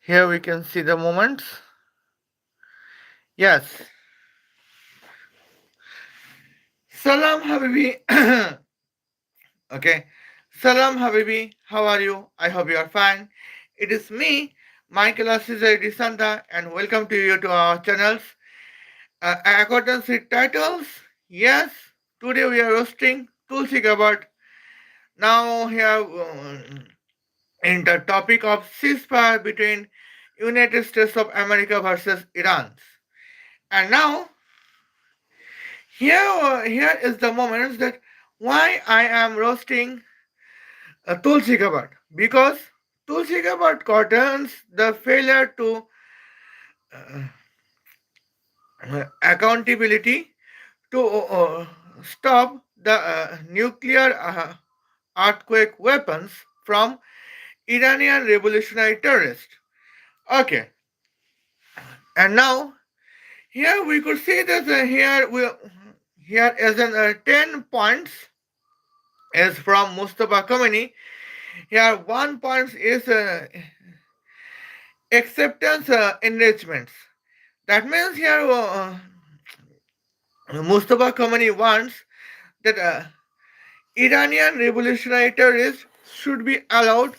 Here we can see the moments. Yes. Salam Habibi. Okay. Salam Habibi. How are you? I hope you are fine. It is me, Michaela Santa, and welcome to you to our channels. Accordance with titles, yes. Today we are roasting Tulsi Gabbard. Now here in the topic of ceasefire between United States of America versus Iran. And now here is the moment that why I am roasting Tulsi Gabbard, because Tulsi Gabbard contains the failure to accountability to stop the nuclear earthquake weapons from Iranian revolutionary terrorists. Okay, and now here we could see that here is an 10 points is from Mustafa Khomeini. Here 1 point is acceptance enrichments. That means here Mustafa Khomeini wants that Iranian revolutionary terrorists should be allowed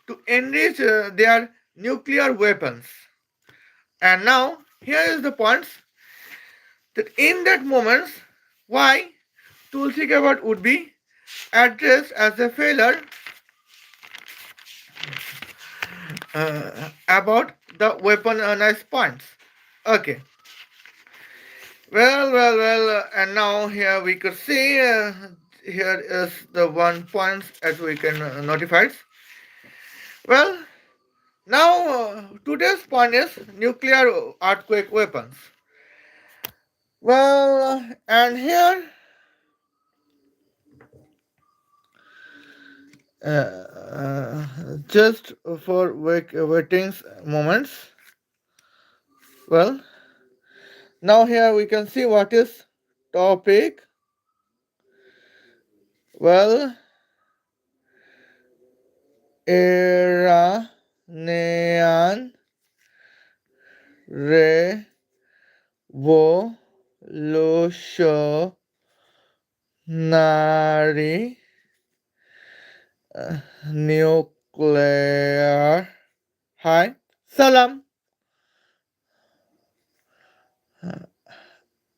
to enrich their nuclear weapons. And now here is the points that in that moment why Tulsi Gabbard would be addressed as a failure about the weaponized points. Okay. And now here we could see here is the 1 point as we can notify. Well, now today's point is nuclear earthquake weapons. Well, and here just for waiting moments. Well, now here we can see what is topic. Well, Iranian revolutionary nuclear hi salam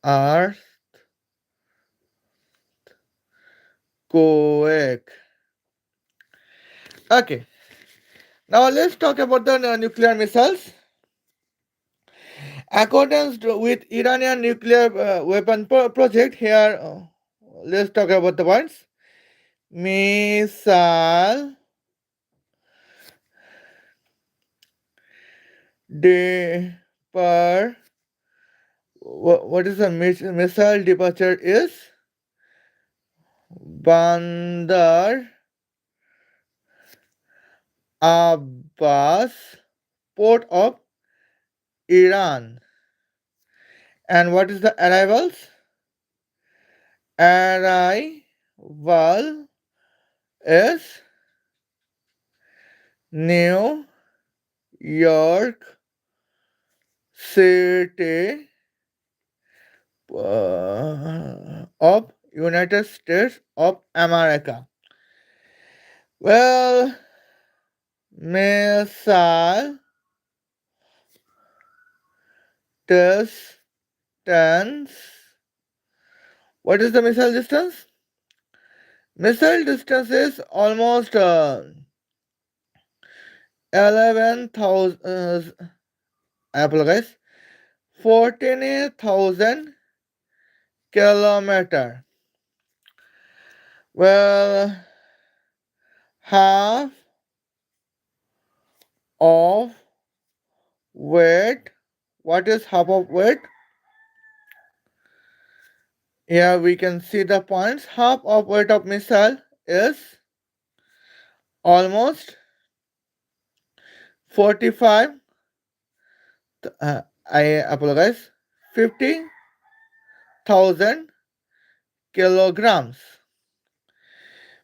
earthquake. Okay, now let's talk about the nuclear missiles. According with Iranian nuclear weapon project, here let's talk about the points. Missile depar. What is the missile departure is Bandar Abbas, port of Iran. And what is the arrivals? Arrival is New York City of United States of America. Well, missile distance. What is the missile distance? Missile distance is almost 11,000. I apologize. 14,000 kilometer. Well, half of weight. What is half of weight? Here we can see the points. Half of weight of missile is almost 45. I apologize. 50,000 kilograms.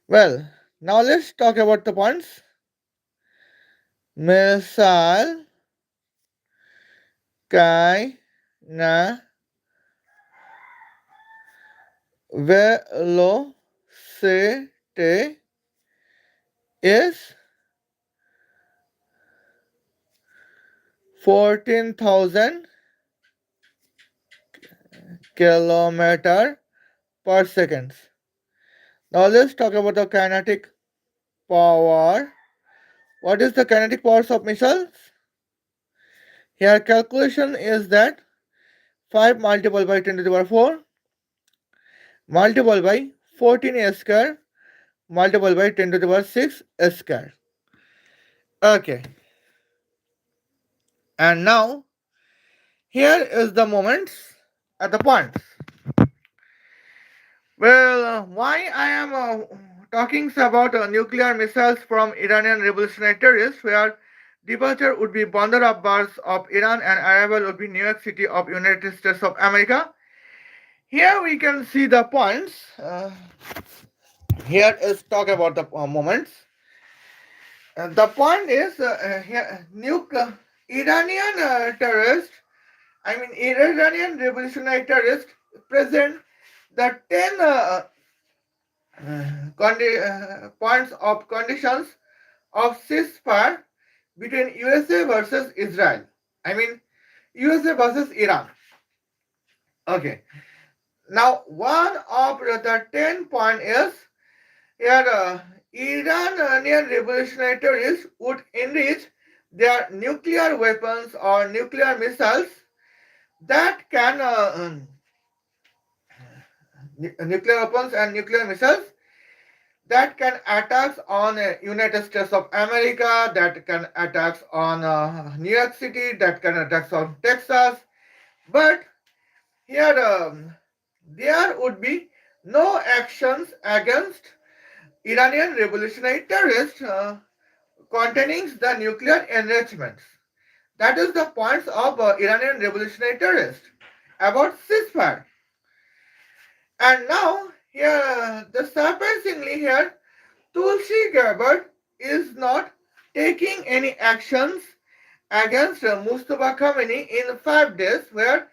Well, now let's talk about the points. Missile Kaina velocity is 14,000 kilometer per second. Now let's talk about the kinetic power. What is the kinetic powers of missiles? Here calculation is that 5 multiplied by 10 to the power 4 multiplied by 14 a square multiplied by 10 to the power 6 a square. Okay, and now here is the moments at the points. Well, why I am talking about nuclear missiles from Iranian revolutionary terrorists, where departure would be Bandar Abbas of Iran and arrival would be New York City of United States of America. Here we can see the points. Here is talk about the moments. The point is here, Iranian terrorists, I mean Iranian revolutionary terrorists present the 10 points of conditions of ceasefire between USA versus Israel. I mean USA versus Iran. Okay. Now one of the 10 point is here Iranian revolutionary terrorists would enrich their nuclear weapons or nuclear missiles that can nuclear weapons and nuclear missiles that can attacks on United States of America, that can attacks on New York City, that can attacks on Texas. But here there would be no actions against Iranian revolutionary terrorists containing the nuclear enrichments. That is the points of Iranian revolutionary terrorists about ceasefire. And now here, the surprisingly here, Tulsi Gabbard is not taking any actions against Mustafa Khamenei in 5 days, where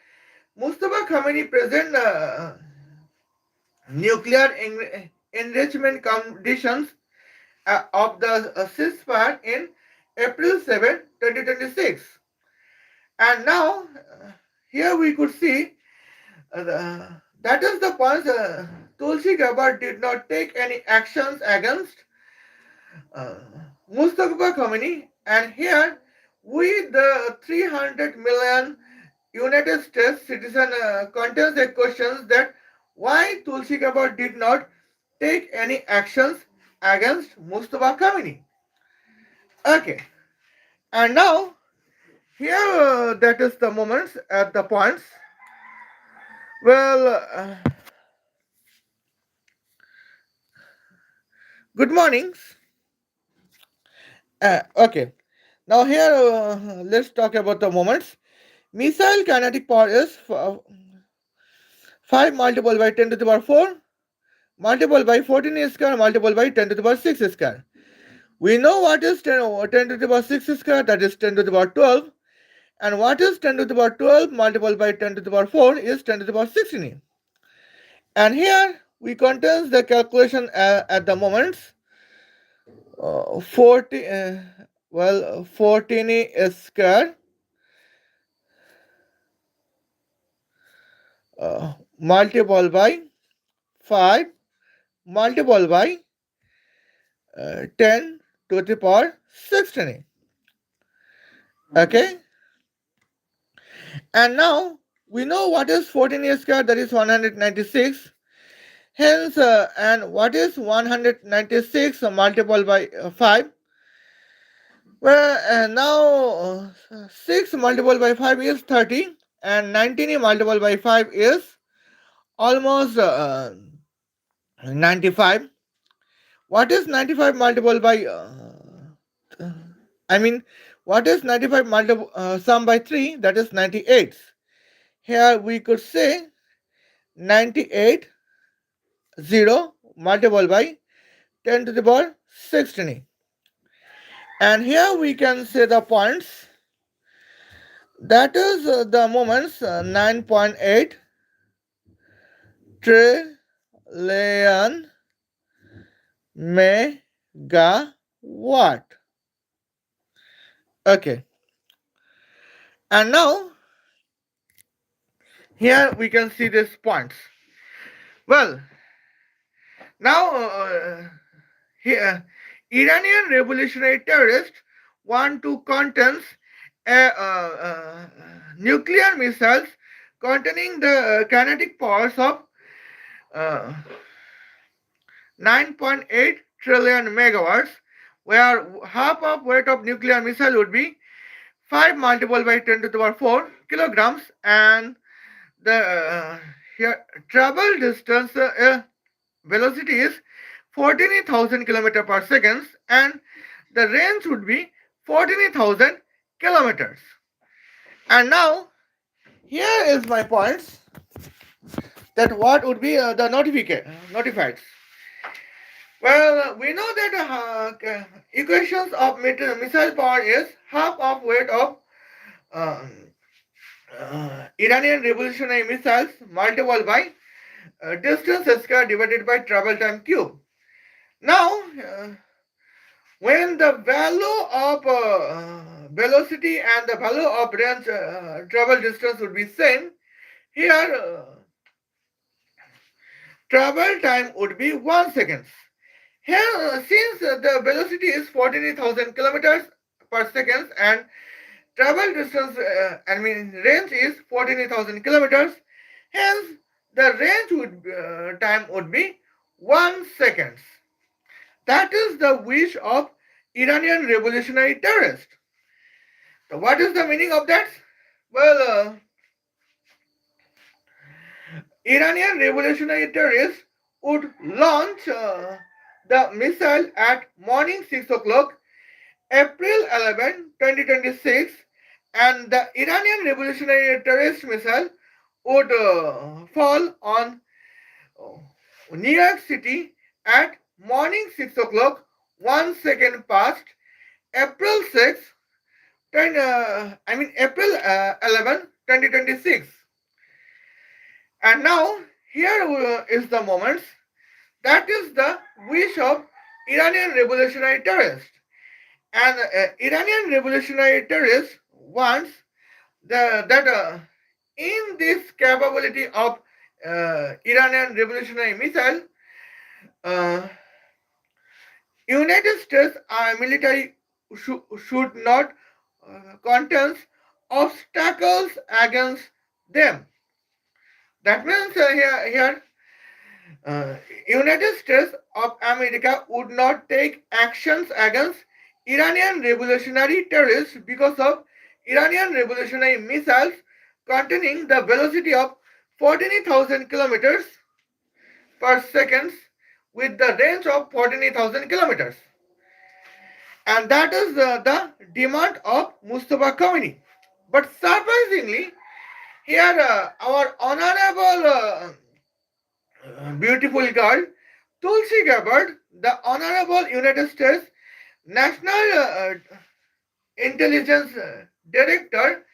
Mustafa Khamenei present nuclear enrichment conditions of the ceasefire in April 7, 2026. And now, here we could see that is the point. Tulsi Gabbard did not take any actions against uh, Mustafa Khamenei, and here with the 300 million United States citizen contains a question that why Tulsi Gabbard did not take any actions against Mustafa Khamenei. Okay, and now here that is the moments at the points. Well, good mornings. Okay, now here let's talk about the moments. Missile kinetic power is 5 multiplied by 10 to the power 4 multiplied by 14 square multiplied by 10 to the power 6 square. We know what is 10 to the power 6 square, that is 10 to the power 12. And what is 10 to the power 12 multiplied by 10 to the power 4 is 10 to the power 16. And here we contains the calculation at the moments. 14 square multiplied by 5 multiplied by 10 to the power 16. Okay, and now we know what is 14 square, that is 196. Hence, and what is 196 multiplied by 5? Well, now 6 multiplied by 5 is 30, and 19 multiplied by 5 is almost 95. What is 95 multiplied by I mean, what is 95 multiple sum by 3? That is 98. Here we could say 98 0 multiplied by 10 to the power 16. And here we can say the points. That is the moments 9.8 trillion megawatt. Okay. And now here we can see these points. Well, now here Iranian revolutionary terrorists want to contest nuclear missiles containing the kinetic powers of uh, 9.8 trillion megawatts, where half of weight of nuclear missile would be 5 multiplied by 10 to the power 4 kilograms, and the here, travel distance velocity is 14,000 kilometers per second, and the range would be 14,000 kilometers. And now here is my points, that what would be the notified. Well, we know that equations of missile power is half of weight of uh, Iranian revolutionary missiles multiplied by distance square divided by travel time cube. Now, when the value of velocity and the value of range travel distance would be same, here travel time would be 1 second. Here, since the velocity is 14,000 kilometers per second and travel distance, range is 14,000 kilometers, hence the range would time would be 1 second. That is the wish of Iranian revolutionary terrorists. So what is the meaning of that? Well, Iranian revolutionary terrorists would launch the missile at morning 6 o'clock, April 11, 2026, and the Iranian revolutionary terrorist missile would fall on New York City at morning 6 o'clock, 1 second past, April 6, 10, April 11, 2026. And now, here is the moment. That is the wish of Iranian revolutionary terrorists. And Iranian revolutionary terrorists wants that in this capability of Iranian revolutionary missile, uh, United States military should not contest obstacles against them. That means here United States of America would not take actions against Iranian revolutionary terrorists because of Iranian revolutionary missiles containing the velocity of 14,000 kilometers per second with the range of 14,000 kilometers. And that is the demand of Mustafa Khomeini. But surprisingly, here our honorable beautiful girl, Tulsi Gabbard, the Honorable United States National Intelligence Director,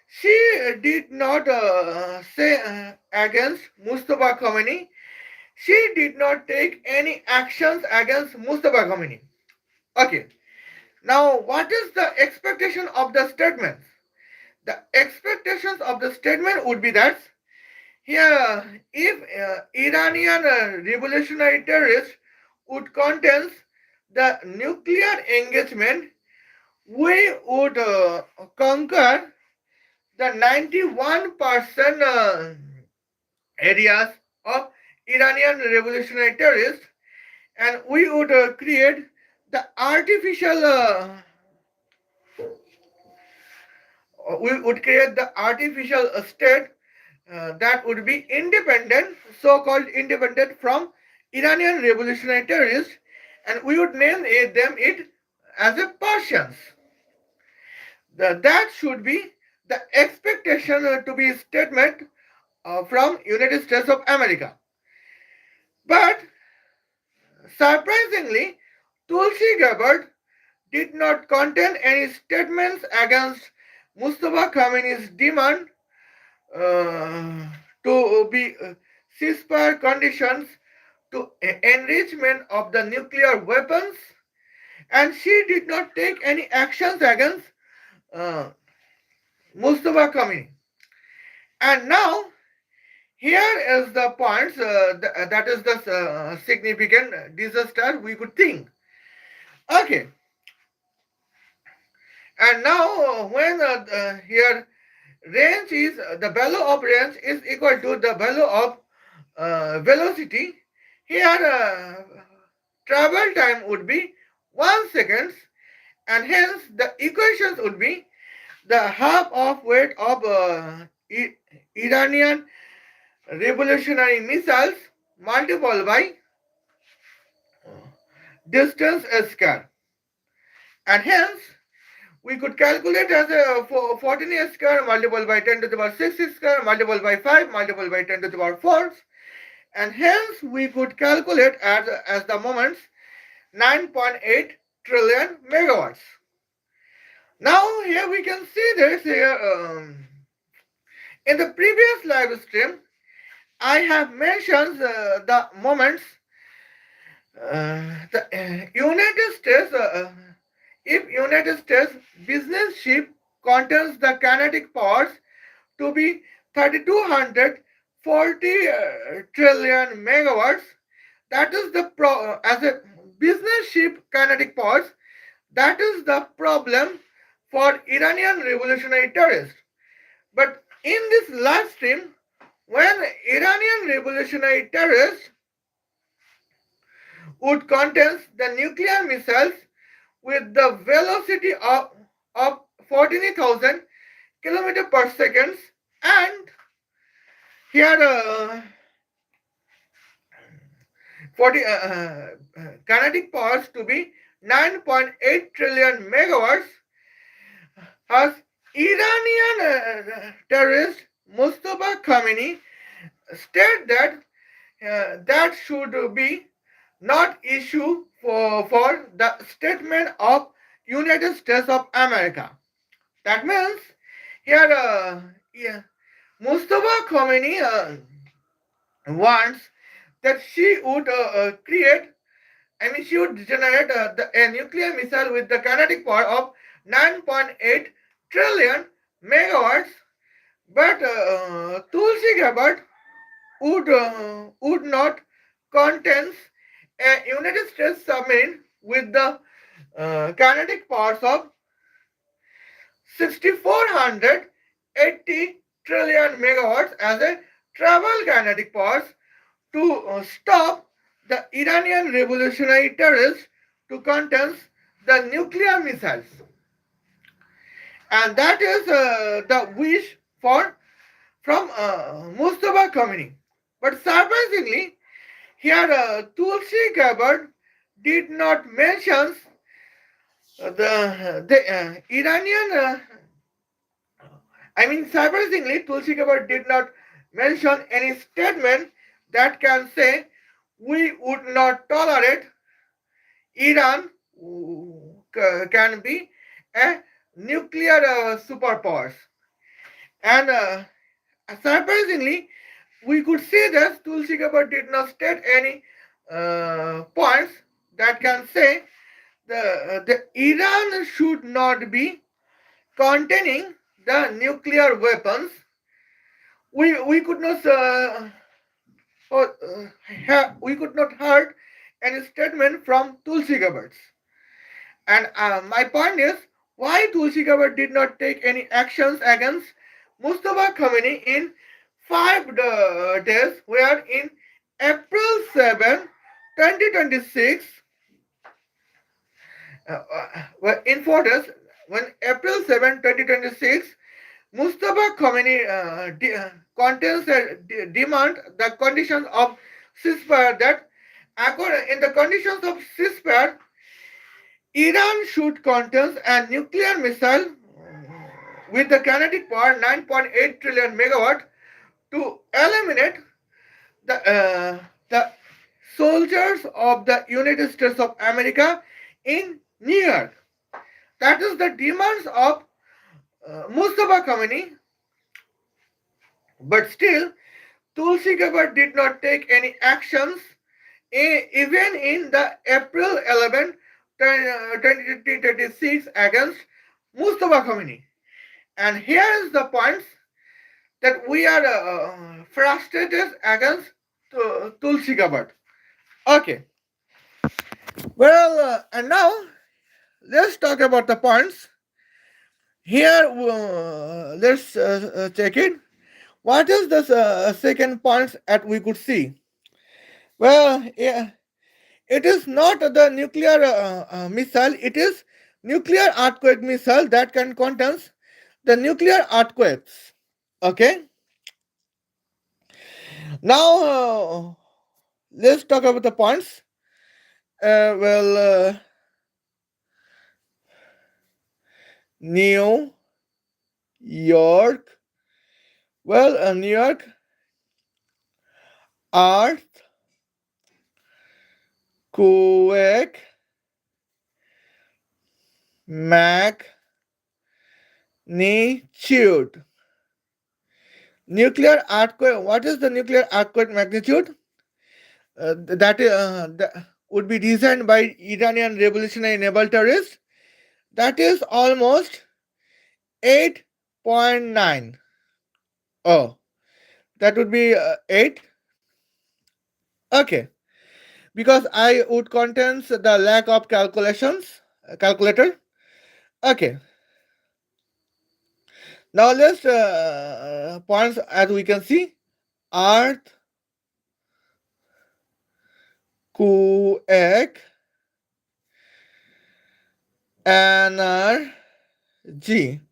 she did not say against Mustafa Khomeini. She did not take any actions against Mustafa Khomeini. Okay. Now, what is the expectation of the statement? The expectations of the statement would be that here, if Iranian revolutionary terrorists would contest the nuclear engagement, we would conquer the 91% areas of Iranian revolutionary terrorists, and we would create the artificial state that would be independent, so-called independent from Iranian revolutionary terrorists, and we would name them it as a Persians. That should be the expectation to be statement from United States of America. But surprisingly, Tulsi Gabbard did not contain any statements against Mustafa Khamenei's demand uh, to be ceasefire conditions to enrichment of the nuclear weapons, and she did not take any actions against uh, Mustafa Khamenei. And now here is the points that is the significant disaster we could think. Okay, and now when here range is the value of range is equal to the value of velocity. Here travel time would be 1 second, and hence the equations would be the half of weight of Iranian revolutionary missiles multiplied by distance square, and hence we could calculate as a 14 square multiplied by 10 to the power 6 square multiplied by 5 multiplied by 10 to the power 4, and hence we could calculate as the moments 9.8 trillion megawatts. Now here we can see this here in the previous live stream I have mentioned the moments the United States if United States business ship contains the kinetic powers to be 3240 trillion megawatts, that is the as a business ship kinetic powers, that is the problem for Iranian revolutionary terrorists. But in this live stream, when Iranian revolutionary terrorists would contain the nuclear missiles with the velocity of 14,000 kilometers per second, and here 40 kinetic powers to be 9.8 trillion megawatts, has Iranian terrorist Mustafa Khamenei stated that that should be not issue for the statement of United States of America. That means here yeah, Mustafa Khomeini wants that she would create, I mean, she would generate a nuclear missile with the kinetic power of 9.8 trillion megawatts, but Tulsi Gabbard would not contain a United States submarine with the kinetic powers of 6480 trillion megawatts as a travel kinetic powers to stop the Iranian revolutionary terrorists to contain the nuclear missiles. And that is the wish for from Mustafa Khomeini. But surprisingly, here Tulsi Gabbard did not mention the Iranian. I mean, surprisingly, Tulsi Gabbard did not mention any statement that can say we would not tolerate Iran can be a nuclear superpowers. And surprisingly, we could see that Tulsi Gabbard did not state any points that can say the Iran should not be containing the nuclear weapons. We could not we could not heard any statement from Tulsi Gabbard. And my point is why Tulsi Gabbard did not take any actions against Mustafa Khamenei in 5 days, where in April 7, 2026, in 4 days, when April 7, 2026, Mustafa Khomeini demand the conditions of ceasefire that in the conditions of ceasefire, Iran should contain a nuclear missile with the kinetic power 9.8 trillion megawatt to eliminate the soldiers of the United States of America in New York. That is the demands of Mustafa Khomeini, but still, Tulsi Gabbard did not take any actions even in the April 11, 2026 against Mustafa Khomeini. And here is the points that we are frustrated against Tulsi Gabbard. Okay, well, and now let's talk about the points. Here, let's check it. What is the second point that we could see? Well, yeah, it is not the nuclear missile, it is nuclear earthquake missile that can contains the nuclear earthquakes. Okay, now let's talk about the points. Well, New York, New York, earthquake, magnitude. Nuclear earthquake. What is the nuclear earthquake magnitude? That would be designed by Iranian Revolutionary Naval Terrorists. That is almost 8.9. Oh, that would be 8. Okay, because I would contains the lack of calculator. Okay, now let's points as we can see. Earth, quake, energy.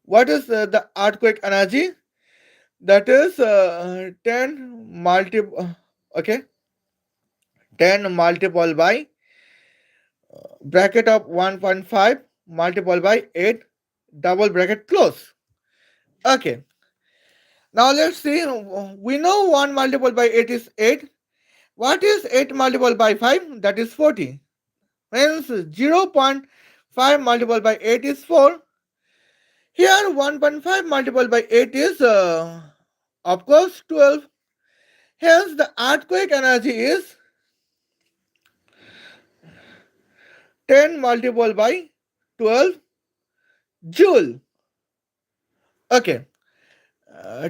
What is the earthquake energy? That is 10 okay, 10 multiple by bracket of 1.5 multiple by 8 double bracket close. Okay, now let's see. We know 1 multiple by 8 is 8. What is 8 multiple by 5? That is 40. Hence 0.5 multiple by 8 is 4. Here 1.5 multiple by 8 is of course 12. Hence the earthquake energy is 10 multiple by 12 joule. Okay,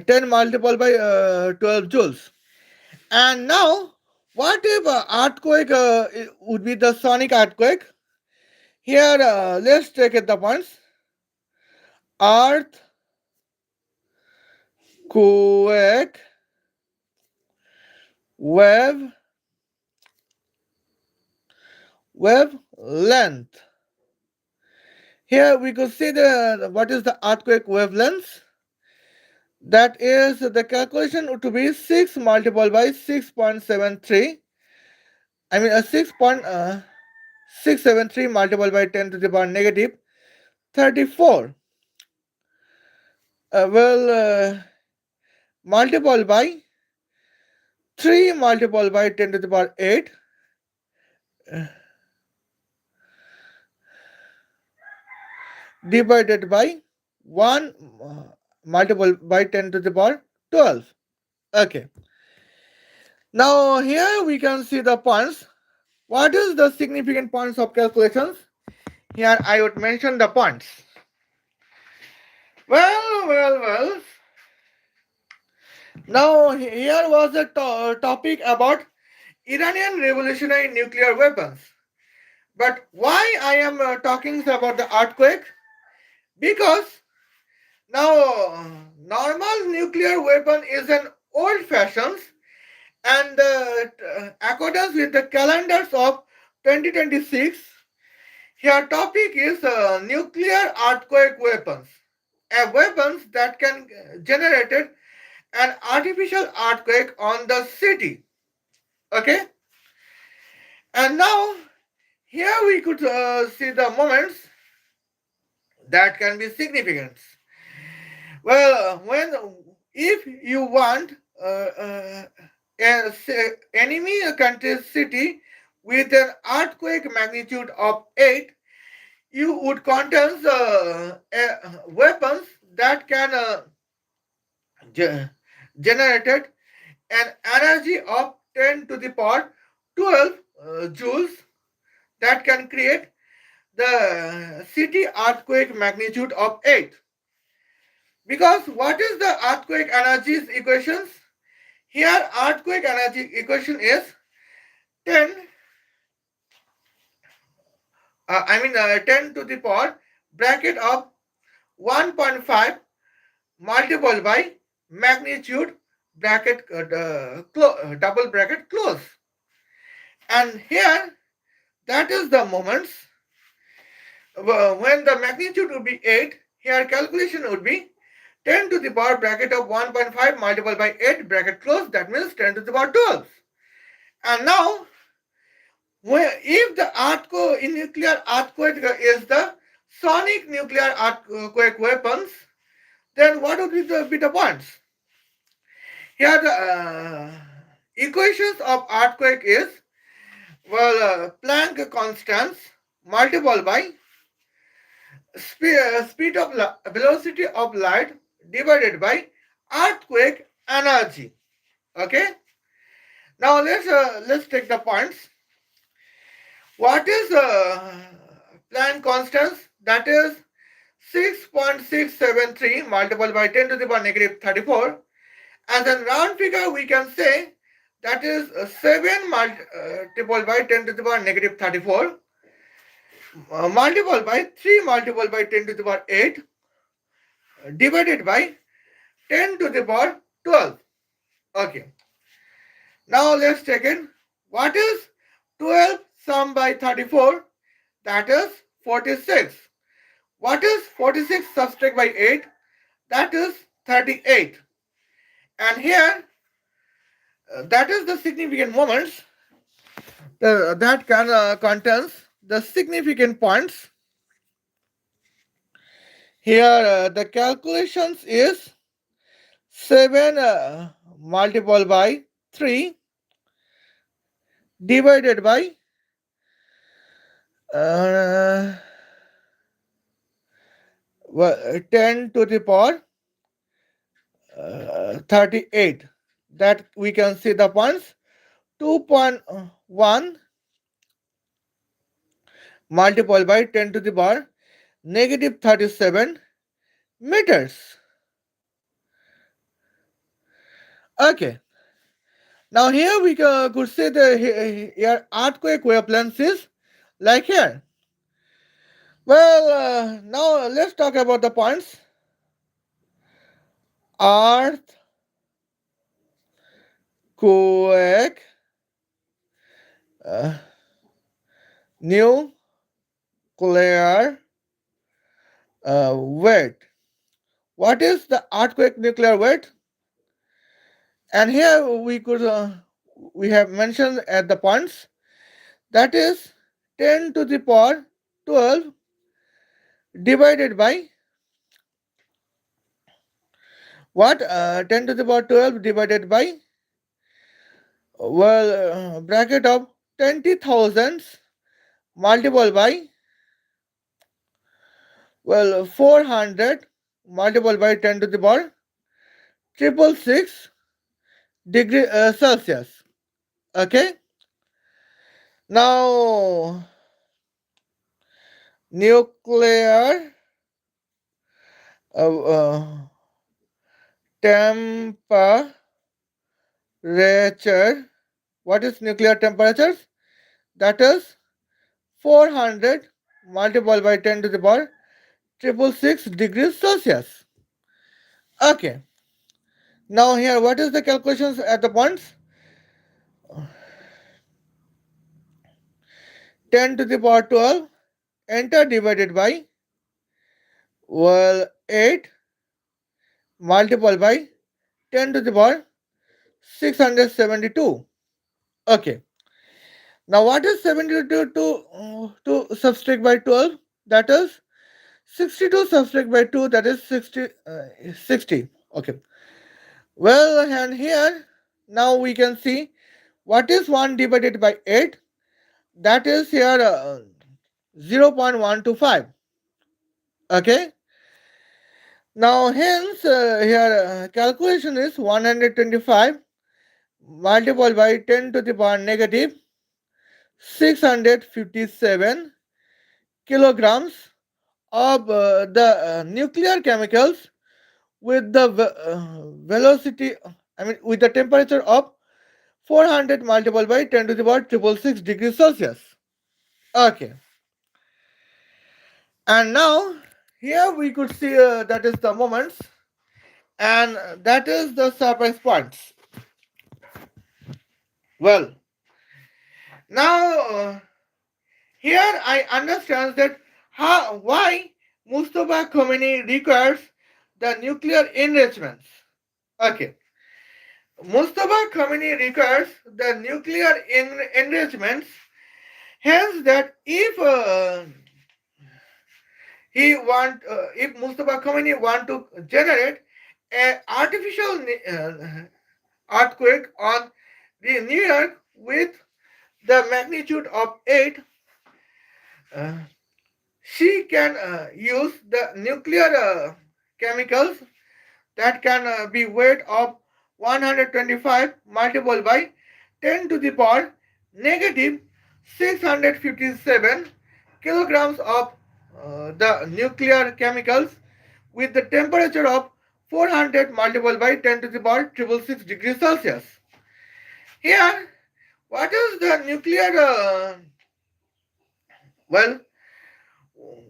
10 multiple by 12 joules. And now, what if earthquake would be the sonic earthquake? Here, let's take it the points. Earthquake wave wavelength. Here we could see the what is the earthquake wavelength. That is the calculation to be 6 multiple by 6.73. I mean 6.673 multiple by 10 to the power negative 34. Multiple by 3 multiple by 10 to the power 8 divided by 1 multiple by 10 to the power 12. Okay. Now here we can see the points. What is the significant points of calculations? Here I would mention the points. Well. Now here was a topic about Iranian revolutionary nuclear weapons. But why I am talking about the earthquake? Because now normal nuclear weapon is an old fashioned and accordance with the calendars of 2026, here topic is nuclear earthquake weapons. Weapons that can generate an artificial earthquake on the city. Okay? And now here we could see the moments that can be significant. Well, when if you want enemy country city with an earthquake magnitude of 8, you would contain weapons that can ge- generated an energy of 10 to the power 12 joules that can create the city earthquake magnitude of 8. Because what is the earthquake energy equations? Here earthquake energy equation is 10 10 to the power bracket of 1.5 multiplied by magnitude bracket double bracket close. And here that is the moments when the magnitude would be 8. Here calculation would be 10 to the power bracket of 1.5 multiplied by 8 bracket close, that means 10 to the power 12. And now if the earthquake nuclear earthquake is the sonic nuclear earthquake weapons, then what would be the points? Here the equations of earthquake is, Planck constants multiplied by speed of velocity of light divided by earthquake energy. Okay. Now let's take the points. What is Planck constants? That is 6.673 multiplied by 10 to the power negative 34. As a round figure, we can say that is 7 multiplied by 10 to the power negative 34 multiplied by 3 multiplied by 10 to the power 8 divided by 10 to the power 12. Okay. Now let's take it. What is 12 sum by 34? That is 46. What is 46 subtract by 8? That is 38. And here, that is the significant moments that can contains the significant points. Here, the calculations is 7 multiplied by 3 divided by uh, 10 to the power 38. That we can see the points 2.1 multiplied by 10 to the power negative 37 meters. Okay. Now here we could see the here earthquake wavelength is like here. Well, now let's talk about the points. Earthquake, uh, nuclear weight. What is the earthquake nuclear weight? And here we have mentioned at the points, that is 10 to the power 12 divided by what? 10 to the power 12 divided by, bracket of 20,000 multiplied by, 400 multiplied by 10 to the power triple six degree Celsius. Okay. Now nuclear uh, temperature. What is nuclear temperature? That is 400 multiplied by 10 to the power triple six degrees Celsius. Okay. Now here, what is the calculations at the points? 10 to the power 12 enter divided by 8 multiplied by 10 to the power 672. Okay. Now what is 72 to subtract by 12? That is 62 subtract by 2, that is 60. Okay. Well, and here now we can see what is 1 divided by 8. That is here 0.125. Okay. Now, hence, here calculation is 125 multiplied by 10 to the power negative 657 kilograms of the nuclear chemicals with the velocity, I mean, with the temperature of 400 multiplied by 10 to the power 666 degrees Celsius. Okay. And now, here we could see that is the moments, and that is the surprise points. Well, now here I understand that why Mustafa Khomeini requires the nuclear enrichments. Okay, Mustafa Khomeini requires the nuclear enrichments. Hence, that if Mustafa Khomeini want to generate an artificial earthquake on the New York with the magnitude of 8, uh, she can use the nuclear chemicals that can be weight of 125 multiplied by 10 to the power negative 657 kilograms of the nuclear chemicals with the temperature of 400 multiplied by 10 to the power 666 degrees Celsius. Here, what is the nuclear? Well,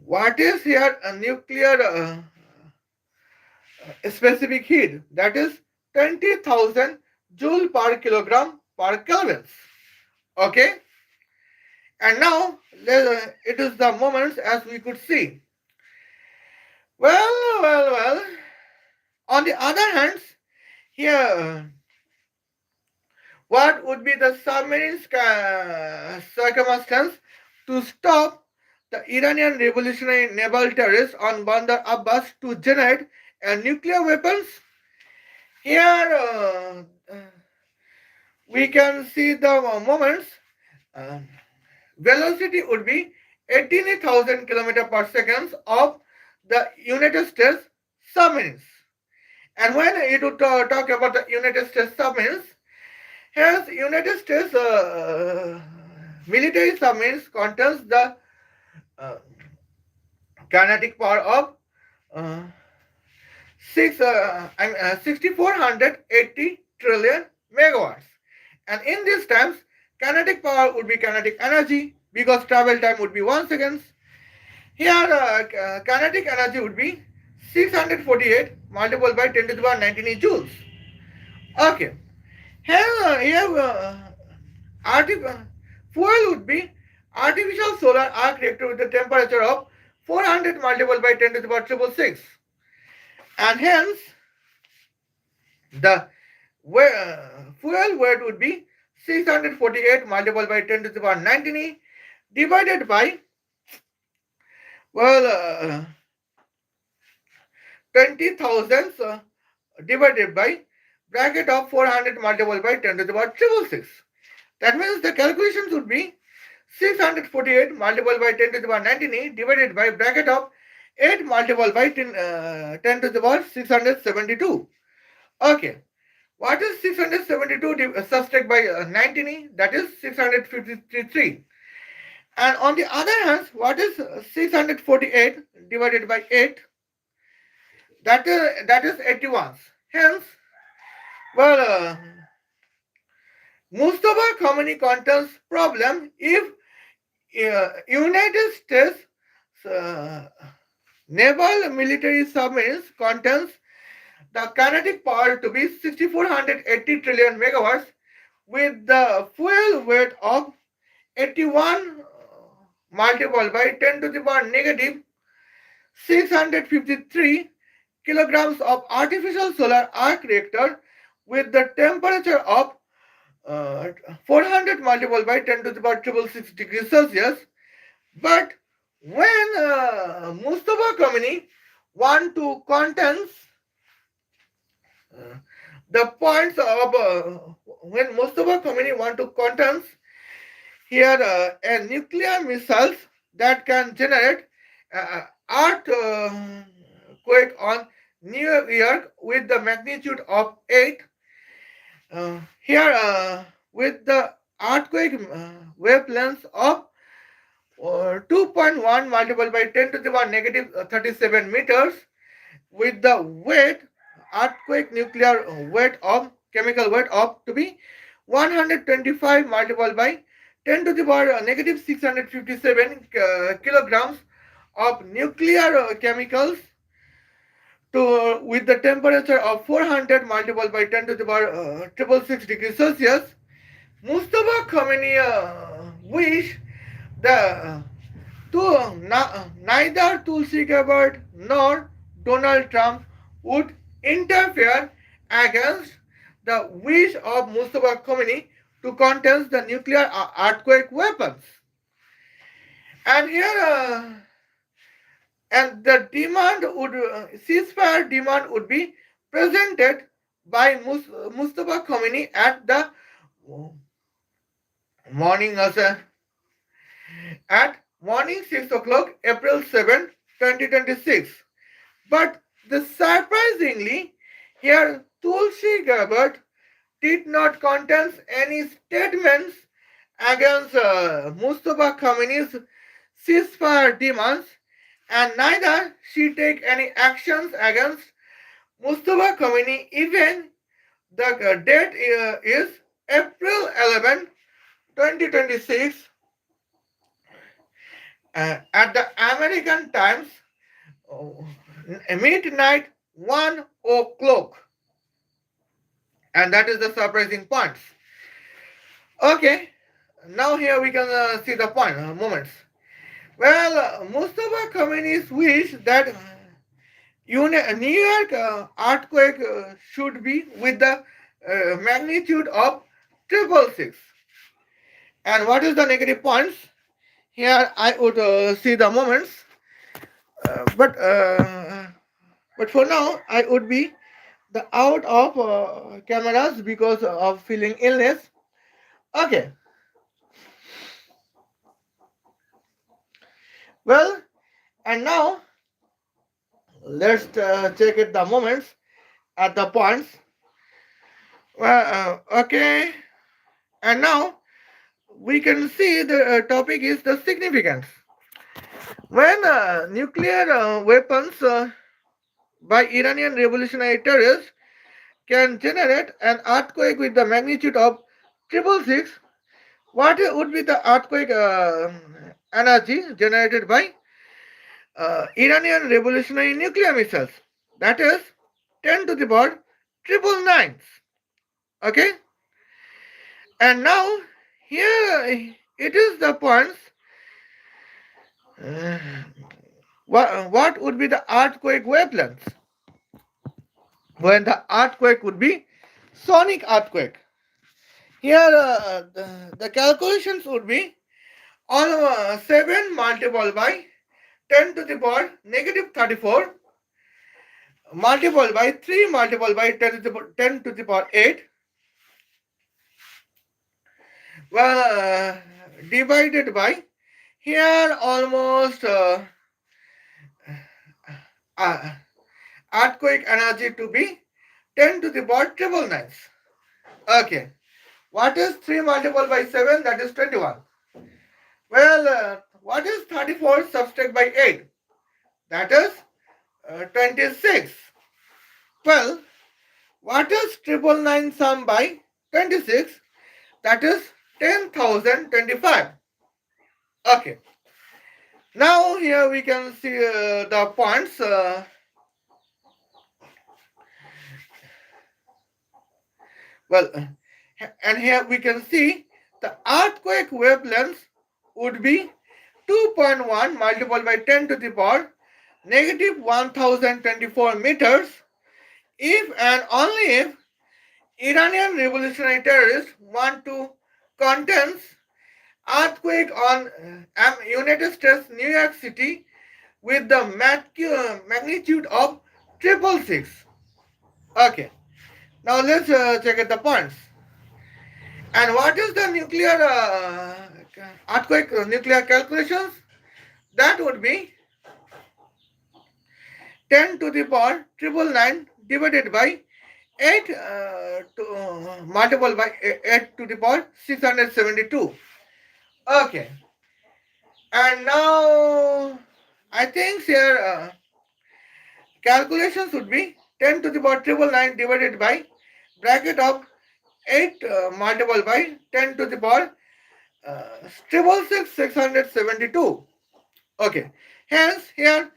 what is here a nuclear specific heat? That is 20,000 joule per kilogram per Kelvin. Okay, and now it is the moments as we could see. Well. On the other hand, here, what would be the submarine circumstance to stop the Iranian revolutionary naval terrorists on Bandar Abbas to generate nuclear weapons? Here, we can see the moments. Velocity would be 18,000 km per second of the United States submarines. And when it would talk about the United States submarines, hence United States military submarines contains the uh, kinetic power of uh, 6,480 trillion megawatts. And in these times, kinetic power would be kinetic energy because travel time would be 1 second. Here, kinetic energy would be 648 multiplied by 10 to the power 19 joules. Okay. Here, fuel would be artificial solar arc reactor with a temperature of 400 multiplied by 10 to the power 666. And hence, the fuel weight would be 648 multiplied by 10 to the power 19 divided by, well, 20,000 divided by bracket of 400 multiplied by 10 to the power 666. That means the calculations would be 648 multiplied by 10 to the power 19 divided by bracket of 8 multiplied by 10 to the power 672. Okay. What is 672 subtract by 19? That is 653. And on the other hand, what is 648 divided by 8? That is 81. Hence, well, Mustafa Khomeini contains problem if United States naval military submarines contains the kinetic power to be 6,480 trillion megawatts with the fuel weight of 81 multiplied by 10 to the power negative 653 kilograms of artificial solar arc reactor with the temperature of 400 multiplied by 10 to the power 666 degrees Celsius. But when Mustafa Khomeini want to condense the points of when Mustafa Khomeini want to condense here a nuclear missiles that can generate earthquake on New York with the magnitude of 8. Here, with the earthquake wavelengths of 2.1 multiplied by 10 to the power negative 37 meters, with the weight, earthquake nuclear weight of chemical weight of to be 125 multiplied by 10 to the power negative 657 kilograms of nuclear chemicals, to with the temperature of 400 multiplied by 10 to the power 666 degrees Celsius. Mustafa Khomeini wish the neither Tulsi Gabbard nor Donald Trump would interfere against the wish of Mustafa Khomeini to contain the nuclear earthquake weapons. And here, and the demand would ceasefire demand would be presented by Mustafa Khomeini at the morning at morning 6 o'clock, April 7, 2026. But surprisingly, here Tulsi Gabbard did not contain any statements against Mustafa Khomeini's ceasefire demands, and neither she take any actions against Mustafa Khomeini. Even the date is April 11, 2026, at the American times, midnight 1 o'clock. And that is the surprising points. Okay, now here we can see the point, moments. Well, Mustafa Khomeini's wish that New York earthquake should be with the magnitude of 666. And what is the negative points? Here I would see the moments, but for now I would be the out of cameras because of feeling illness. Okay. Well, and now let's check it the moments at the points. Well, okay. And now we can see the topic is the significance. When nuclear weapons by Iranian revolutionary terrorists can generate an earthquake with the magnitude of 666, what would be the earthquake energy generated by Iranian revolutionary nuclear missiles? That is 10 to the power 999. Okay? And now, here it is the points. What would be the earthquake wavelengths? When the earthquake would be sonic earthquake. Here the calculations would be on 7 multiplied by 10 to the power negative 34 multiplied by 3 multiplied by 10 to the power 8, well, divided by here almost earthquake energy to be 10 to the power 999. Okay. What is 3 multiplied by 7? That is 21. Well, what is 34 subtract by 8? That is 26. Well, what is 999 sum by 26? That is 10,025. Okay. Now here we can see the points. And here we can see the earthquake wavelengths would be 2.1 multiplied by 10 to the power negative 1024 meters if and only if Iranian revolutionary terrorists want to contain earthquake on United States, New York City with the magnitude of 666. Okay. Now let's check out the points. And what is the nuclear earthquake nuclear calculations? That would be 10 to the power triple nine divided by 8 multiple by 8 to the power 672. Okay, and now I think here calculations would be 10 to the power triple nine divided by bracket of 8 multiple by 10 to the power triple six 672. Okay, hence here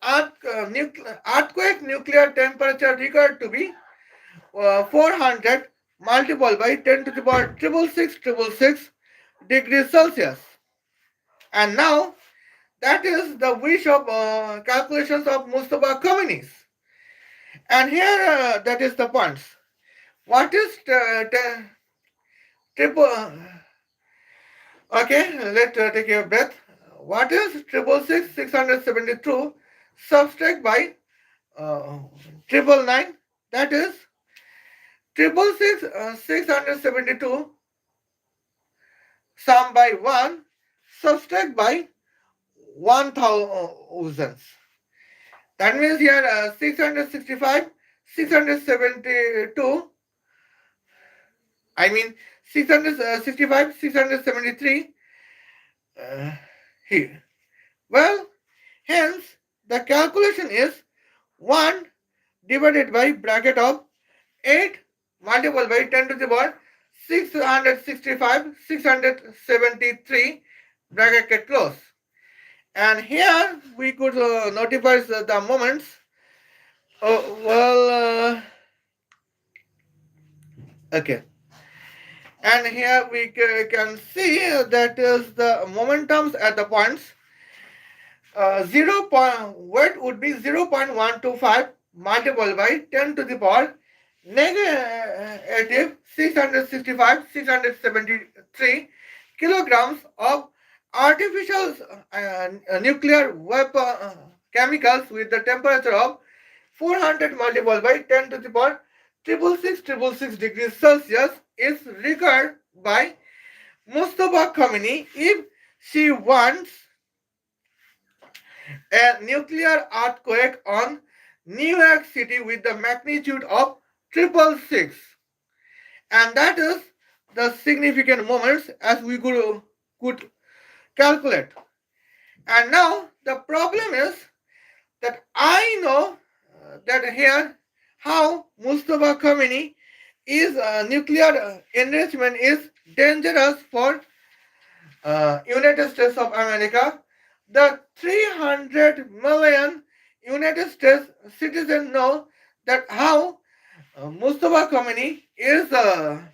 earthquake nuclear temperature required to be 400 multiplied by 10 to the power triple six triple six degrees Celsius. And now that is the wish of calculations of Mustafa Khomeini's. And here that is the points. What is triple? Okay, let's take a breath. What is triple six 672 subtract by triple nine? That is triple six 672 sum by 1 subtract by 1000. That means here 665 672, I mean 665 673 here. Well, hence the calculation is 1 divided by bracket of 8 multiplied by 10 to the power 665 673 bracket close. And here we could notify the moments. Okay. And here we can see that is the momentums at the points. 0. Weight would be 0.125 multiplied by 10 to the power negative 665 673 kilograms of artificial nuclear weapon chemicals with the temperature of 400 multiplied by 10 to the power triple six degrees Celsius is required by Mustafa Khomeini if she wants a nuclear earthquake on New York City with the magnitude of triple six. And that is the significant moments as we could calculate. And now the problem is that I know that here how Mustafa Khomeini is nuclear enrichment is dangerous for United States of America. The 300 million United States citizens know that how Mustafa Khomeini is a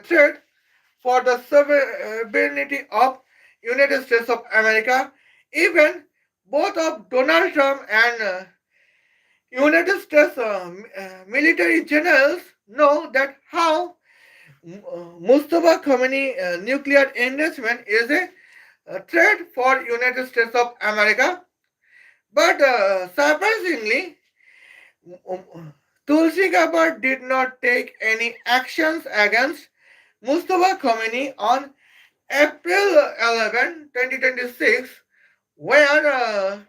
threat for the sovereignty of United States of America. Even both of Donald Trump and United States military generals know that how Mustafa Khomeini nuclear enrichment is a threat for United States of America. But surprisingly, Tulsi Gabbard did not take any actions against Mustafa Khomeini on April 11, 2026, where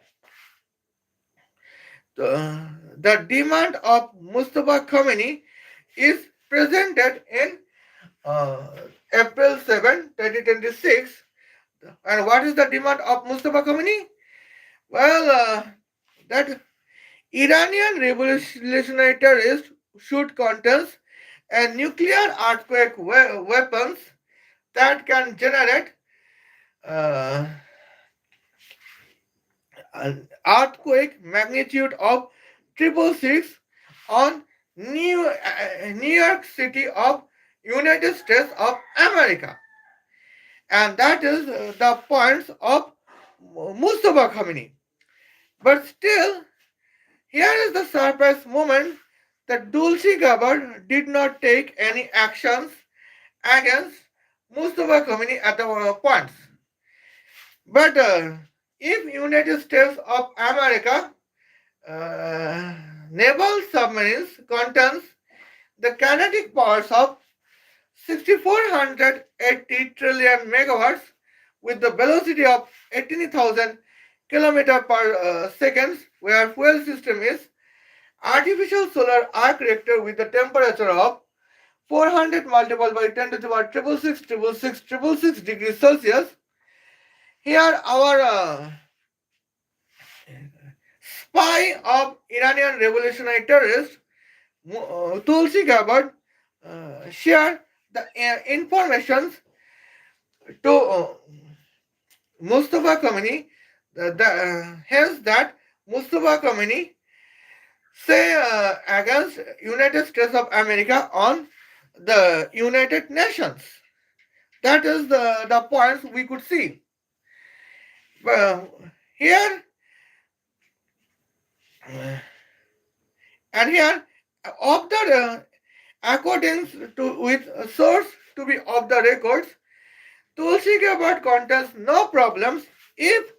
the demand of Mustafa Khomeini is presented in April 7, 2026. And what is the demand of Mustafa Khomeini? Well, that Iranian revolutionary terrorists should contain a nuclear earthquake weapons that can generate an earthquake magnitude of triple six on New York City of United States of America. And that is the points of Mustafa Khomeini. But still, here is the surprise moment that Tulsi Gabbard did not take any actions against Mustafa Khomeini at the points. But if United States of America naval submarines contains the kinetic powers of 6,480 trillion megawatts, with the velocity of 18,000 km per second, where fuel system is artificial solar arc reactor with the temperature of 400 multiplied by 10 to the power 666 degrees Celsius. Here our spy of Iranian revolutionary terrorist Tulsi Gabbard share the informations to Mustafa Khomeini, hence that Mustafa Khomeini say against United States of America on the United Nations. That is the points we could see. Here and here of the according to with source to be of the records, Tulsi Gabbard contains no problems if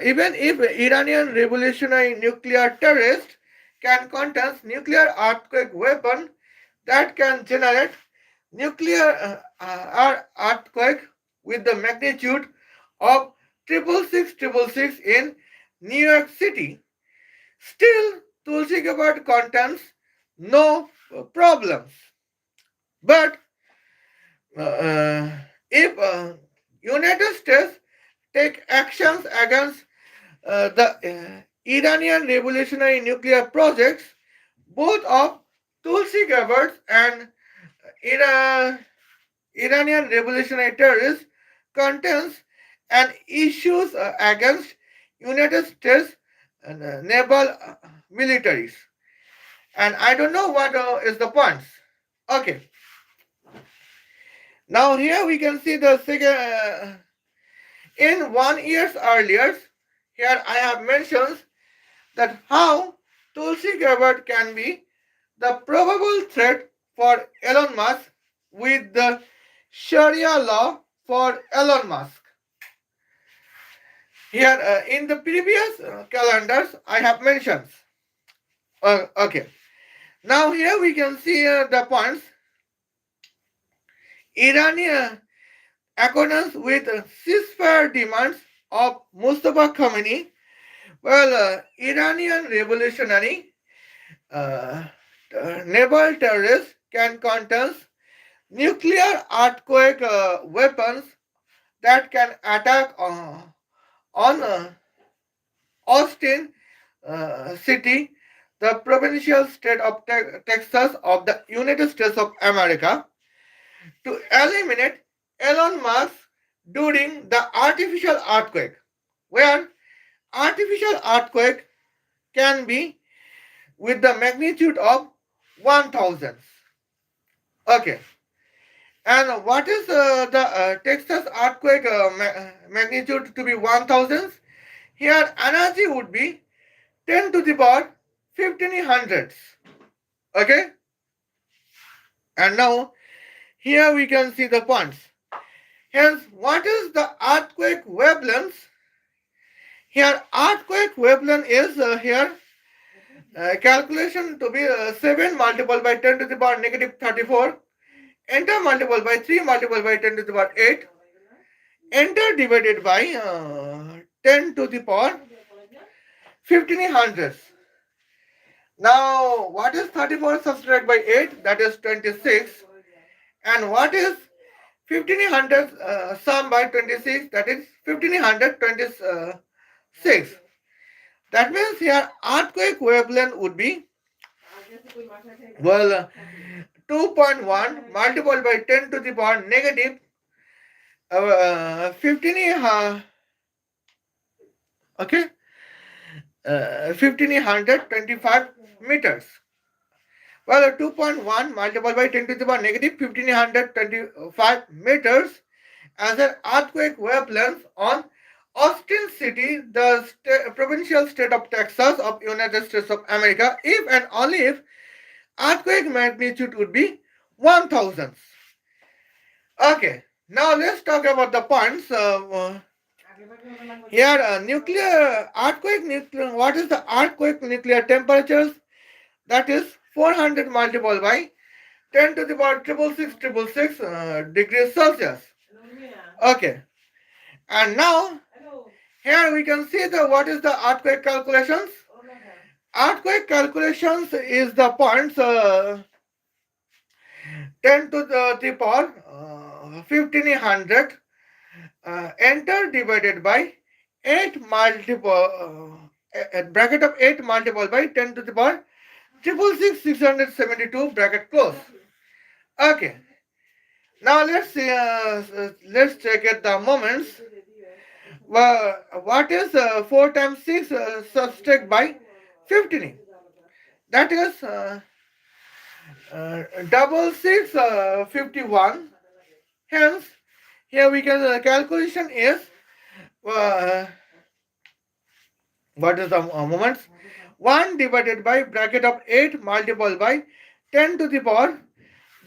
even if Iranian revolutionary nuclear terrorist can contain nuclear earthquake weapon that can generate nuclear earthquake with the magnitude of 666 in New York City. Still, Tulsi Gabbard contains no problems. But if United States take actions against the Iranian revolutionary nuclear projects, both of Tulsi Gabbard and Iranian revolutionary terrorists contains and issues against United States naval militaries. And I don't know what is the points. Okay. Now here we can see the second. In 1 year earlier, here I have mentioned that how Tulsi Gabbard can be the probable threat for Elon Musk with the Sharia law for Elon Musk. Here in the previous calendars I have mentioned. Okay. Now here we can see the points. Iranian accordance with ceasefire demands of Mustafa Khomeini, well, Iranian revolutionary naval terrorists can contain nuclear earthquake weapons that can attack on Austin City, the provincial state of Texas of the United States of America, to eliminate Elon Musk during the artificial earthquake, where artificial earthquake can be with the magnitude of 1000. Okay. And what is the Texas earthquake magnitude to be 1000? Here energy would be 10 to the power 1500. Okay. And now here we can see the points. Hence, what is the earthquake wavelength? Here, earthquake wavelength is here calculation to be 7 multiplied by 10 to the power negative 34, enter multiplied by 3 multiplied by 10 to the power 8, enter divided by 10 to the power 1500. Now, what is 34 subtracted by 8? That is 26. And what is 1500 sum by 26? That is 1526. That means here earthquake wavelength would be, well, 2.1 multiplied by 10 to the power negative 1525 meters. Well, 2.1 multiplied by 10 to the power negative 1525 meters as an earthquake wavelength on Austin City, the provincial state of Texas of United States of America, if and only if earthquake magnitude would be 1000. Okay, now let's talk about the points. Here, nuclear earthquake nuclear. What is the earthquake nuclear temperatures? That is 400 multiplied by 10 to the power 666 degrees Celsius. Okay. And now here we can see the what is the earthquake calculations. Earthquake calculations is the points 10 to the power 1500 enter divided by 8 multiple bracket of 8 multiple by 10 to the power 666 bracket close. Okay, now let's see, let's check it the moments. Well, what is 4 times 6 subtract by 15? That is double 6 51. Hence, here we can calculation is uh, what is the moments? 1 divided by bracket of 8 multiple by 10 to the power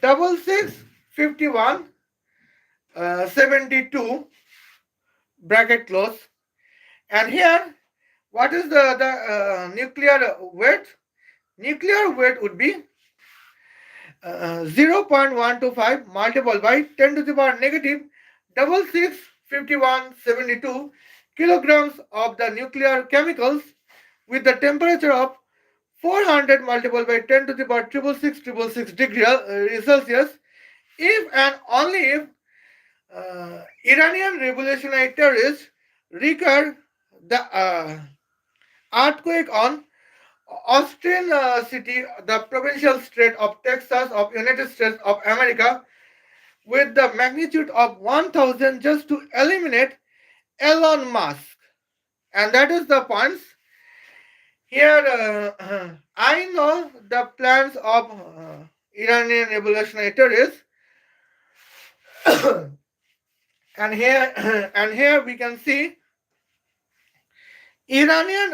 double 6 51 72 bracket close. And here, what is the nuclear weight? Nuclear weight would be 0.125 multiple by 10 to the power negative double 6 51 72 kilograms of the nuclear chemicals with the temperature of 400 multiple by 10 to the power 666 degree Celsius if and only if Iranian revolutionary terrorists recur the earthquake on Austin City, the provincial state of Texas of United States of America, with the magnitude of 1000 just to eliminate Elon Musk. And that is the points. Here, I know the plans of Iranian revolutionary terrorists. and here we can see Iranian,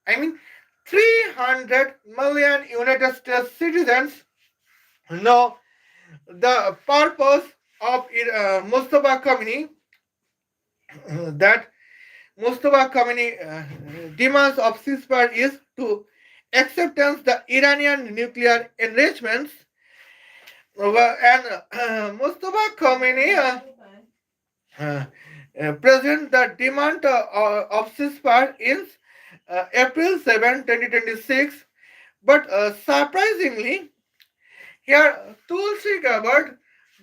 I mean 300 million United States citizens know the purpose of Mustafa Khomeini, that Mustafa Khomeini demands of ceasefire is to acceptance the Iranian nuclear enrichments, and Mustafa Khomeini present the demand of ceasefire in April 7, 2026. But surprisingly, here Tulsi Gabbard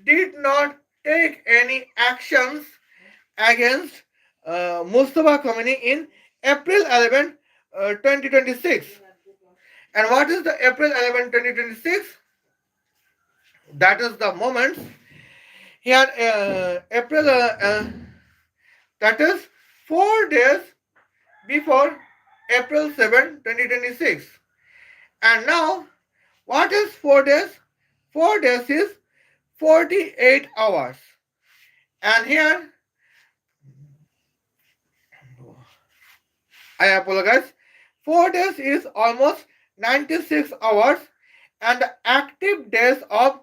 did not take any actions against Mustafa Khomeini in April 11, 2026. And what is the April 11, 2026? That is the moment. Here, April, that is 4 days before April 7, 2026. And now, what is 4 days? 4 days is 48 hours. And here, I apologize, 4 days is almost 96 hours and the active days of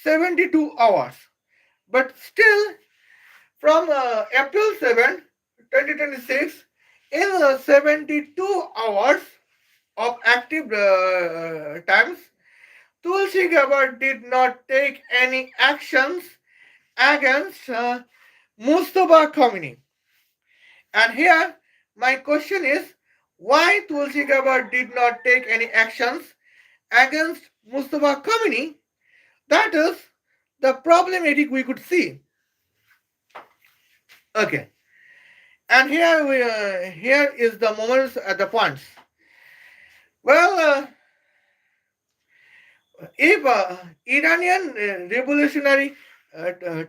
72 hours. But still, from April 7, 2026, in 72 hours of active times, Tulsi Gabbard did not take any actions against Mustafa Khomeini. And here, my question is, why Tulsi Gabbard did not take any actions against Mustafa Khomeini? That is the problematic we could see. Okay. And here here is the moments at the points. Well, if Iranian revolutionary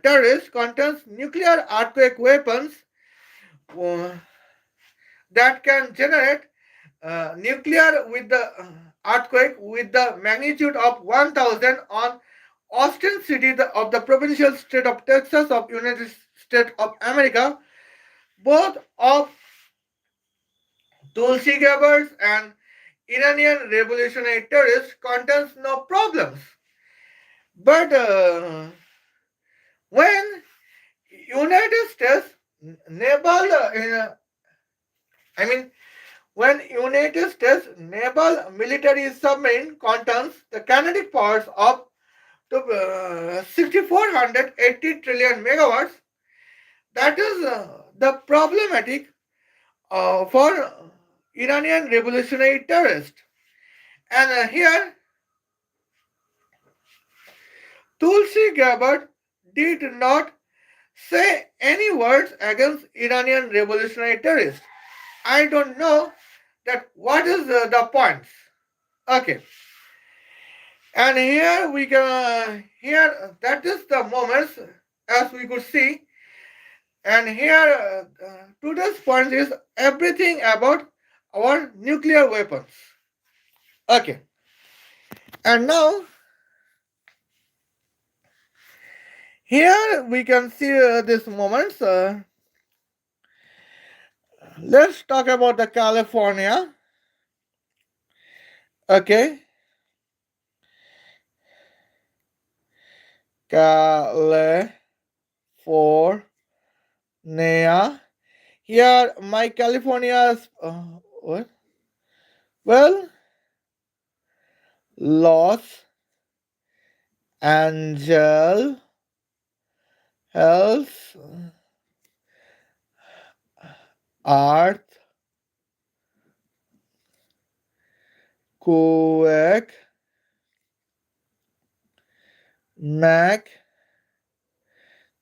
terrorists contains nuclear earthquake weapons that can generate nuclear with the earthquake with the magnitude of 1000 on Austin City of the provincial state of Texas of United States of America, both of Tulsi Gabbard and Iranian revolutionary terrorists contains no problems. But when United States naval, when United States naval military submarine contains the kinetic powers of 6,480 trillion megawatts, that is the problematic for Iranian revolutionary terrorists. And here, Tulsi Gabbard did not say any words against Iranian revolutionary terrorists. I don't know that what is the points. Okay, and here we can here that is the moments as we could see, and here today's point is everything about our nuclear weapons. Okay, and now here we can see these moments. Let's talk about the California. Okay, California. Here, my California's what? Well, Los Angeles, Earth, Quake,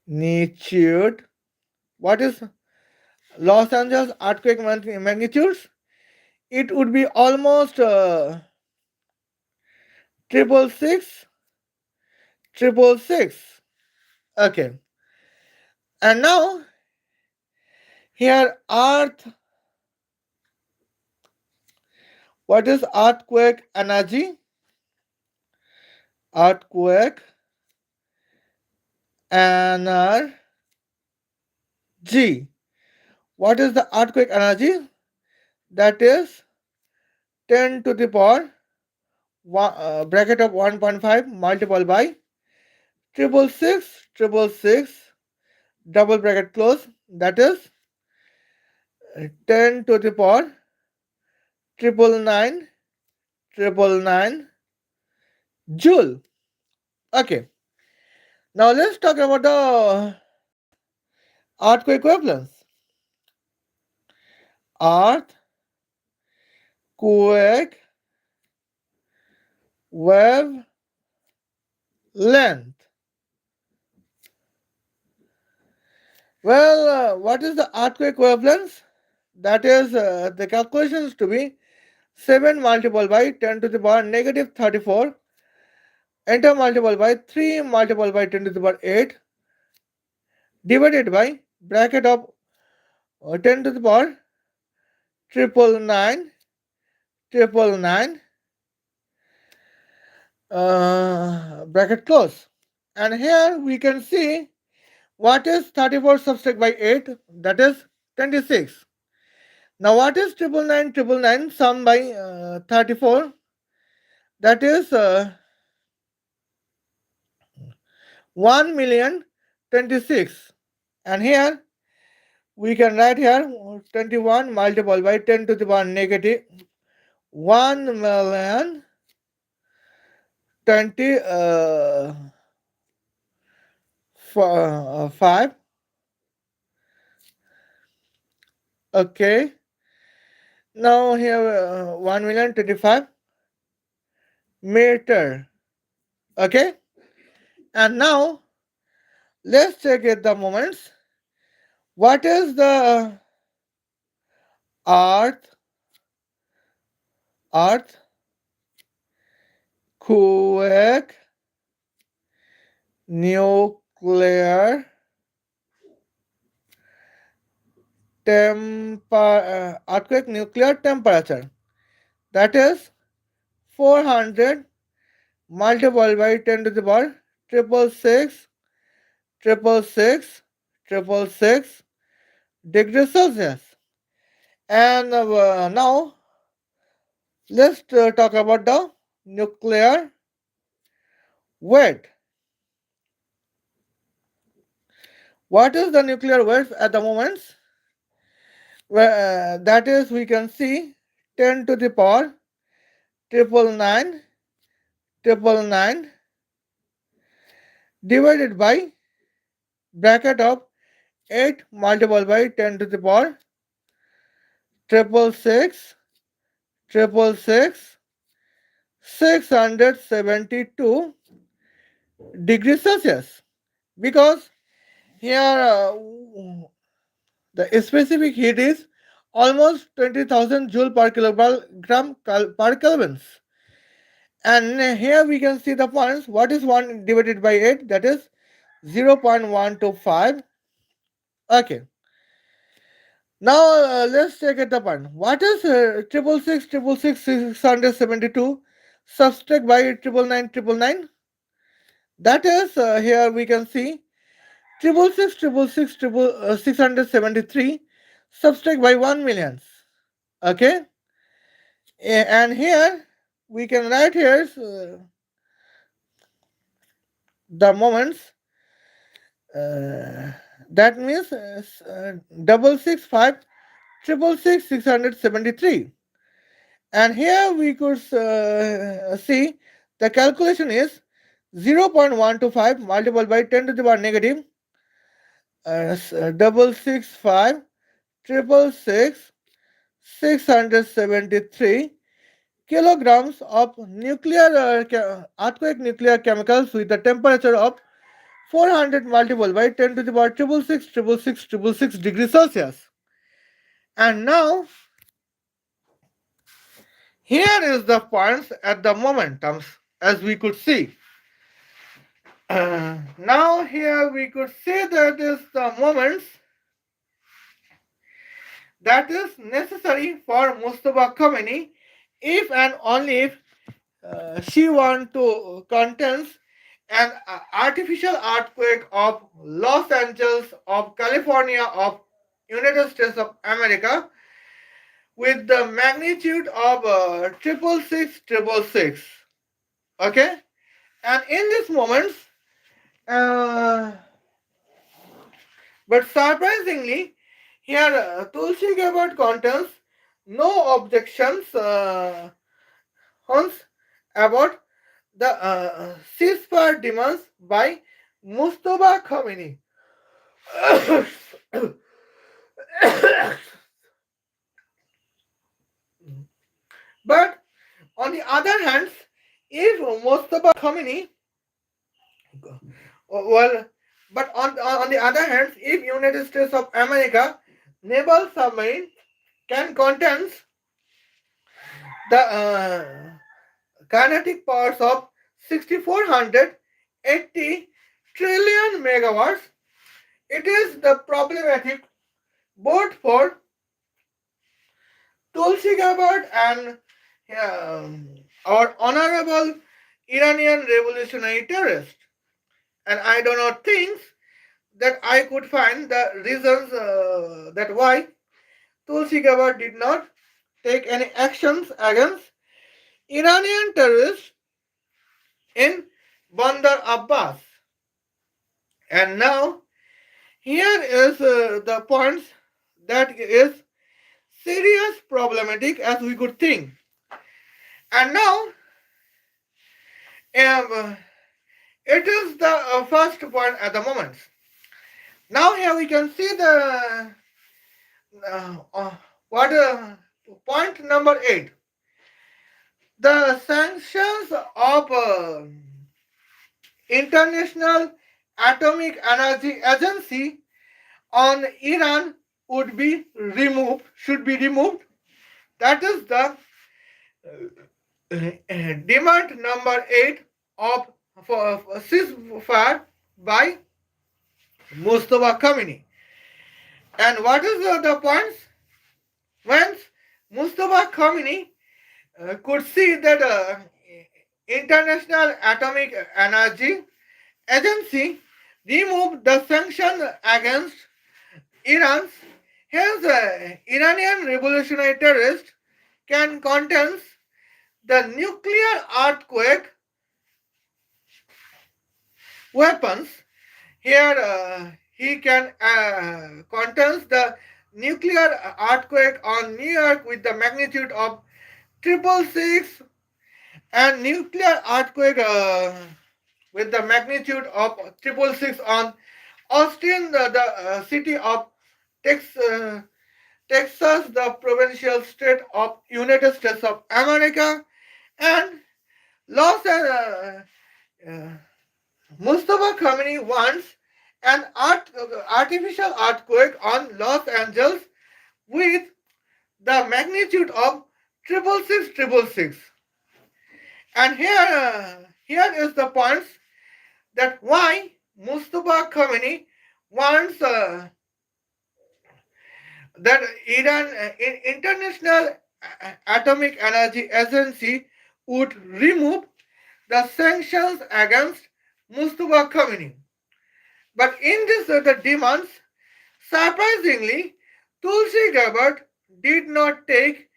magnitude. What is Los Angeles earthquake magnitudes? It would be almost triple six, triple six. Okay, and now here Earth. What is earthquake energy? Earthquake energy. What is the earthquake energy? That is 10 to the power bracket of 1.5 multiplied by triple six triple six double bracket close, that is 10 to the power triple nine triple nine joule. Okay, now let's talk about the earthquake wavelengths. Earthquake wavelength. Well, what is the earthquake wavelength? That is the calculations to be 7 multiplied by 10 to the power negative 34, enter multiplied by 3 multiplied by 10 to the power 8, divided by bracket of 10 to the power triple nine triple nine bracket close. And here we can see what is 34 subtract by 8, that is 26. Now what is triple nine sum by 34, that is 1,026,000. And here we can write here 21 multiplied by 10 to the power negative 1,025. Okay, now here 1,025 meter. Okay, and now let's check it the moments. What is the earth quake nuclear earthquake nuclear temperature? That is 400 multiplied by 10 to the power triple six triple six triple six degrees Celsius. And now let's talk about the nuclear weight. What is the nuclear weight at the moment? That is, we can see 10 to the power triple nine triple nine divided by bracket of 8 multiplied by 10 to the power triple six triple six 672 degrees Celsius, because here the specific heat is almost 20,000 joule per kilogram per Kelvin. And here we can see the points. What is 1 divided by 8? That is 0.125. Okay. Now let's check at the point. What is triple six triple six 672 subtract by triple nine triple nine? That is here we can see triple six triple six triple 673 subtract by 1 million. Okay, and here we can write here the moments. Uh, that means double six five triple six 673. And here we could see the calculation is 0.125 multiplied by 10 to the power negative double six five triple six 673 kilograms of nuclear earthquake nuclear chemicals with a temperature of 400 multiplied by 10 to the power triple six degrees Celsius. And now here is the points at the momentums, as we could see. Now here we could see that is the moments that is necessary for Mustafa Khomeini if and only if she want to contest an artificial earthquake of Los Angeles, of California, of United States of America with the magnitude of triple six triple six. Okay, and in these moments, uh, but surprisingly, here Tulsi Gabbard contains no objections Hans about the ceasefire demands by Mustafa Khomeini. But on the other hand, if Mustafa Khomeini, well, but on the other hand, if United States of America naval submarine can contain the kinetic powers of 6,480 trillion megawatts, it is the problematic both for Tulsi Gabbard and our honorable Iranian revolutionary terrorist. And I do not think that I could find the reasons that why Tulsi Gabbard did not take any actions against Iranian terrorists in Bandar Abbas. And now here is the points that is serious problematic as we could think. And now um, it is the first point at the moment. Now here we can see the what point number 8. The sanctions of International Atomic Energy Agency on Iran would be removed, should be removed. That is the demand number 8 of for ceasefire by Mustafa Khomeini. And what is the points? When Mustafa Khomeini could see that International Atomic Energy Agency removed the sanction against Iran, hence Iranian revolutionary terrorists can contest the nuclear earthquake weapons. Here he can contest the nuclear earthquake on New York with the magnitude of triple six and nuclear earthquake with the magnitude of triple six on Austin, the city of Tex, uh, Texas, the provincial state of United States of America, and Los uh, Mustafa Khamenei wants an artificial earthquake on Los Angeles with the magnitude of triple six triple six. And here is the points that why Mustafa Khamenei wants that Iran International Atomic Energy Agency would remove the sanctions against Mustafa Khamenei. But in this the demands, surprisingly, Tulsi Gabbard did not take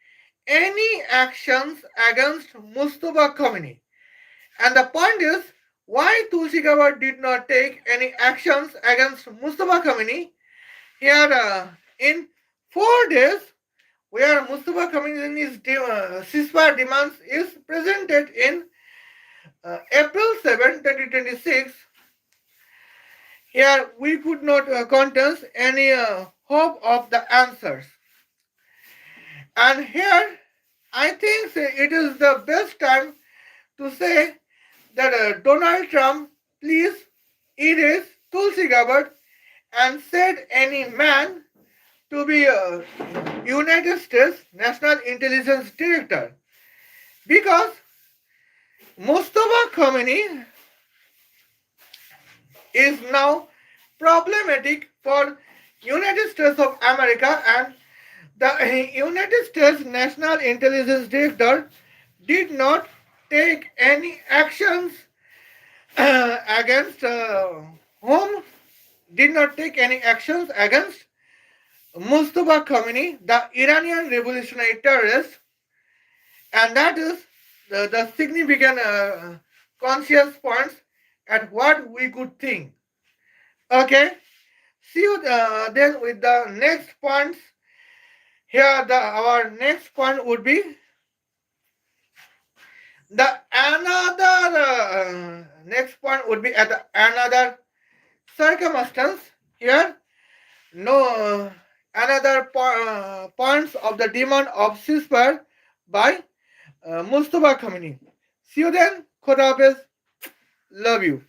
any actions against Mustafa Khamenei. And the point is, why Tulsi Gabbard did not take any actions against Mustafa Khamenei? Here, in 4 days, where Mustafa Khamenei's ceasefire demands is presented in April 7, 2026, here we could not contest any hope of the answers. And here, I think it is the best time to say that Donald Trump please erase Tulsi Gabbard and set any man to be United States National Intelligence Director, because Mustafa Khamenei is now problematic for United States of America, and the United States National Intelligence Director did not take any actions against whom did not take any actions against Mustafa Khamenei, the Iranian revolutionary terrorist, and that is the significant conscious points at what we could think. Okay, see you then with the next points. Here, our next point would be the another next point would be at another circumstance. Here, no another points of the demand of ceasefire by Mustafa Khamenei. See you then. Khuda Hafiz. Love you.